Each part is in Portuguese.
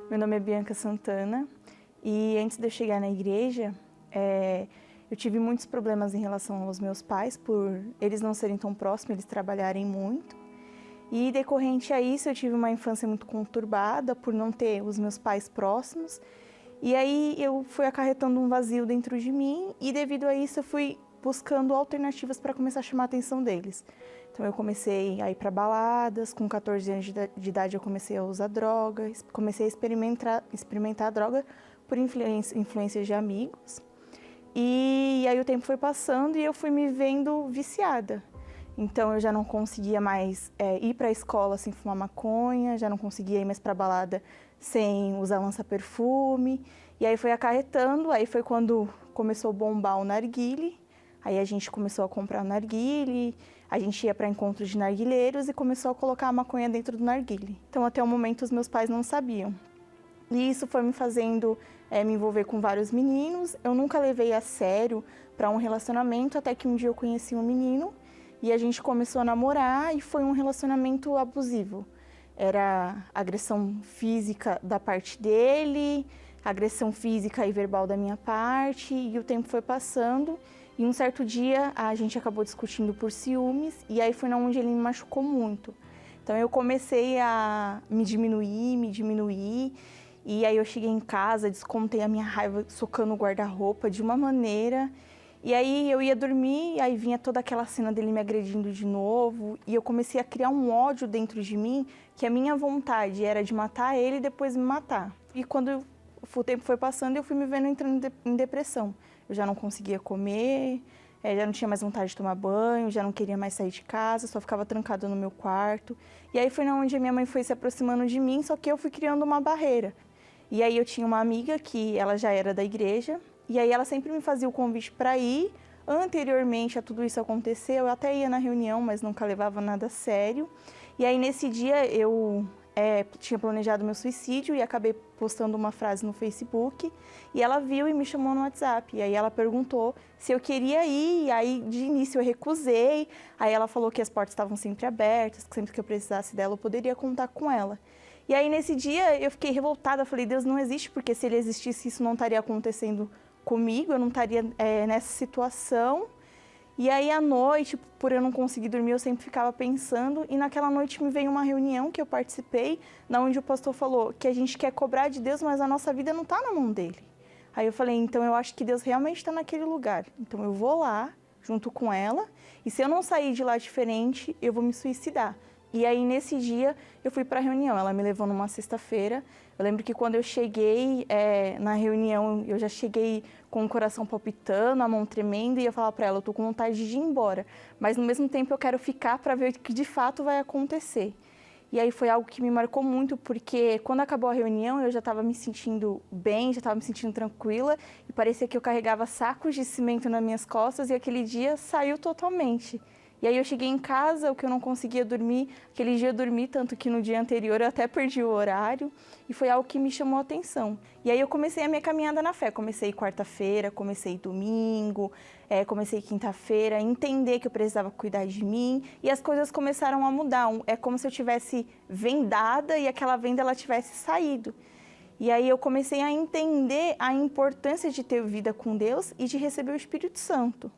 Meu nome é Bianca Santana e antes de eu chegar na igreja, eu tive muitos problemas em relação aos meus pais, por eles não serem tão próximos, eles trabalharem muito. E decorrente a isso, eu tive uma infância muito conturbada por não ter os meus pais próximos. E aí eu fui acarretando um vazio dentro de mim e devido a isso eu fui buscando alternativas para começar a chamar a atenção deles. Então eu comecei a ir para baladas, com 14 anos de idade eu comecei a usar drogas, comecei a experimentar a droga por influências de amigos. E aí o tempo foi passando e eu fui me vendo viciada. Então eu já não conseguia mais ir para a escola sem fumar maconha, já não conseguia ir mais para balada sem usar lança-perfume. E aí foi acarretando, aí foi quando começou a bombar o narguile. Aí a gente começou a comprar o narguile, a gente ia para encontros de narguileiros e começou a colocar a maconha dentro do narguile. Então até o momento os meus pais não sabiam. E isso foi me fazendo me envolver com vários meninos. Eu nunca levei a sério para um relacionamento, até que um dia eu conheci um menino e a gente começou a namorar e foi um relacionamento abusivo. Era agressão física da parte dele, agressão física e verbal da minha parte, e o tempo foi passando. E um certo dia a gente acabou discutindo por ciúmes e aí foi onde ele me machucou muito. Então eu comecei a me diminuir. E aí eu cheguei em casa, descontei a minha raiva socando o guarda-roupa de uma maneira. E aí eu ia dormir, e aí vinha toda aquela cena dele me agredindo de novo. E eu comecei a criar um ódio dentro de mim, que a minha vontade era de matar ele e depois me matar. E quando o tempo foi passando, eu fui me vendo entrando em depressão. Eu já não conseguia comer, já não tinha mais vontade de tomar banho, já não queria mais sair de casa, só ficava trancada no meu quarto. E aí foi onde a minha mãe foi se aproximando de mim, só que eu fui criando uma barreira. E aí eu tinha uma amiga que ela já era da igreja, e aí ela sempre me fazia o convite para ir. Anteriormente a tudo isso acontecer, eu até ia na reunião, mas nunca levava nada a sério. E aí nesse dia eu tinha planejado meu suicídio e acabei postando uma frase no Facebook, e ela viu e me chamou no WhatsApp. E aí ela perguntou se eu queria ir, e aí de início eu recusei. Aí ela falou que as portas estavam sempre abertas, que sempre que eu precisasse dela eu poderia contar com ela. E aí nesse dia eu fiquei revoltada, falei, Deus não existe, porque se ele existisse isso não estaria acontecendo comigo, eu não estaria nessa situação. E aí à noite, por eu não conseguir dormir, eu sempre ficava pensando, e naquela noite me veio uma reunião que eu participei, onde o pastor falou que a gente quer cobrar de Deus, mas a nossa vida não está na mão dele. Aí eu falei, então eu acho que Deus realmente está naquele lugar, então eu vou lá junto com ela, e se eu não sair de lá diferente, eu vou me suicidar. E aí, nesse dia, eu fui para a reunião. Ela me levou numa sexta-feira. Eu lembro que quando eu cheguei na reunião, eu já cheguei com o coração palpitando, a mão tremendo, e eu falava para ela, eu tô com vontade de ir embora. Mas, no mesmo tempo, eu quero ficar para ver o que de fato vai acontecer. E aí foi algo que me marcou muito, porque quando acabou a reunião, eu já estava me sentindo bem, já estava me sentindo tranquila, e parecia que eu carregava sacos de cimento nas minhas costas, e aquele dia saiu totalmente. E aí eu cheguei em casa, o que eu não conseguia dormir, aquele dia eu dormi, tanto que no dia anterior eu até perdi o horário, e foi algo que me chamou a atenção. E aí eu comecei a minha caminhada na fé, comecei quarta-feira, comecei domingo, comecei quinta-feira, entender que eu precisava cuidar de mim, e as coisas começaram a mudar, é como se eu tivesse vendada e aquela venda ela tivesse saído. E aí eu comecei a entender a importância de ter vida com Deus e de receber o Espírito Santo.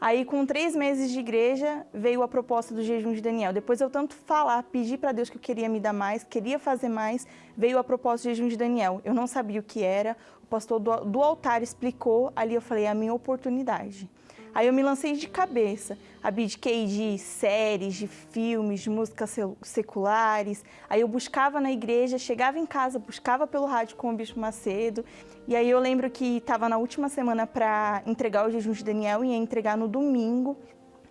Aí, com 3 meses de igreja, veio a proposta do jejum de Daniel. Depois eu tanto falar, pedir para Deus que eu queria me dar mais, queria fazer mais, veio a proposta do jejum de Daniel. Eu não sabia o que era, o pastor do altar explicou, ali eu falei, é a minha oportunidade. Aí eu me lancei de cabeça, abdiquei de séries, de filmes, de músicas seculares. Aí eu buscava na igreja, chegava em casa, buscava pelo rádio com o Bispo Macedo. E aí eu lembro que estava na última semana para entregar o jejum de Daniel e ia entregar no domingo.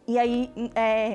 E aí,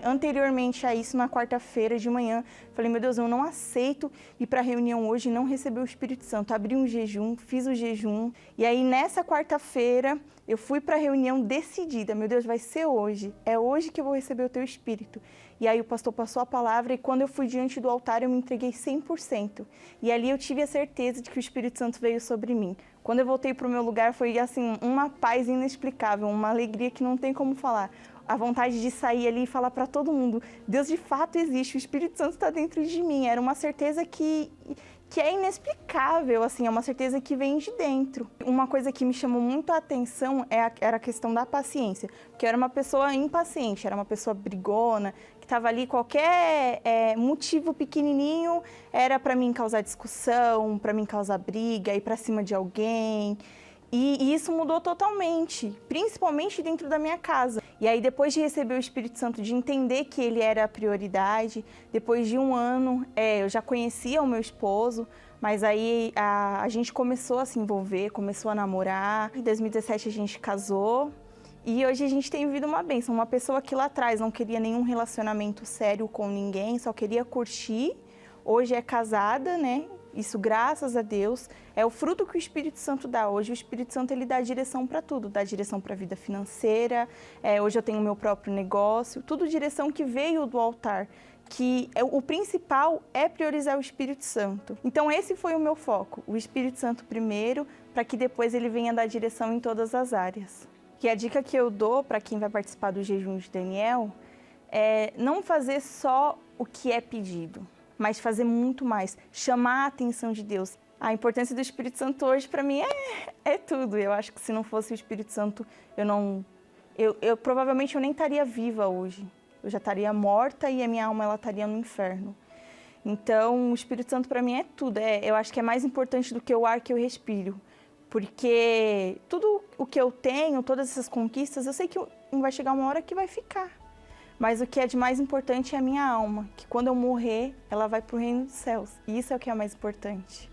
anteriormente a isso, na quarta-feira de manhã, falei, meu Deus, eu não aceito ir para a reunião hoje e não receber o Espírito Santo. Abri um jejum, fiz o jejum. E aí, nessa quarta-feira, eu fui para a reunião decidida. Meu Deus, vai ser hoje. É hoje que eu vou receber o teu Espírito. E aí, o pastor passou a palavra e quando eu fui diante do altar, eu me entreguei 100%. E ali eu tive a certeza de que o Espírito Santo veio sobre mim. Quando eu voltei para o meu lugar, foi assim, uma paz inexplicável, uma alegria que não tem como falar. A vontade de sair ali e falar para todo mundo, Deus de fato existe, o Espírito Santo está dentro de mim. Era uma certeza que que é inexplicável, assim, é uma certeza que vem de dentro. Uma coisa que me chamou muito a atenção era a questão da paciência, porque eu era uma pessoa impaciente, era uma pessoa brigona, que estava ali, qualquer motivo pequenininho era para mim causar discussão, para mim causar briga, ir para cima de alguém. E isso mudou totalmente, principalmente dentro da minha casa. E aí, depois de receber o Espírito Santo, de entender que ele era a prioridade, depois de um ano, eu já conhecia o meu esposo, mas aí a gente começou a se envolver, começou a namorar. Em 2017 a gente casou e hoje a gente tem vivido uma bênção. Uma pessoa que lá atrás não queria nenhum relacionamento sério com ninguém, só queria curtir, hoje é casada, né? Isso, graças a Deus, é o fruto que o Espírito Santo dá. Hoje o Espírito Santo ele dá direção para tudo, dá direção para a vida financeira, hoje eu tenho o meu próprio negócio, tudo direção que veio do altar, que o principal é priorizar o Espírito Santo. Então esse foi o meu foco, o Espírito Santo primeiro, para que depois ele venha dar direção em todas as áreas. E a dica que eu dou para quem vai participar do jejum de Daniel é não fazer só o que é pedido, mas fazer muito mais, chamar a atenção de Deus. A importância do Espírito Santo hoje, para mim, é tudo. Eu acho que se não fosse o Espírito Santo, eu provavelmente eu nem estaria viva hoje. Eu já estaria morta e a minha alma ela estaria no inferno. Então, o Espírito Santo para mim é tudo. Eu acho que é mais importante do que o ar que eu respiro. Porque tudo o que eu tenho, todas essas conquistas, eu sei que vai chegar uma hora que vai ficar. Mas o que é de mais importante é a minha alma, que quando eu morrer, ela vai para o reino dos céus. E isso é o que é mais importante.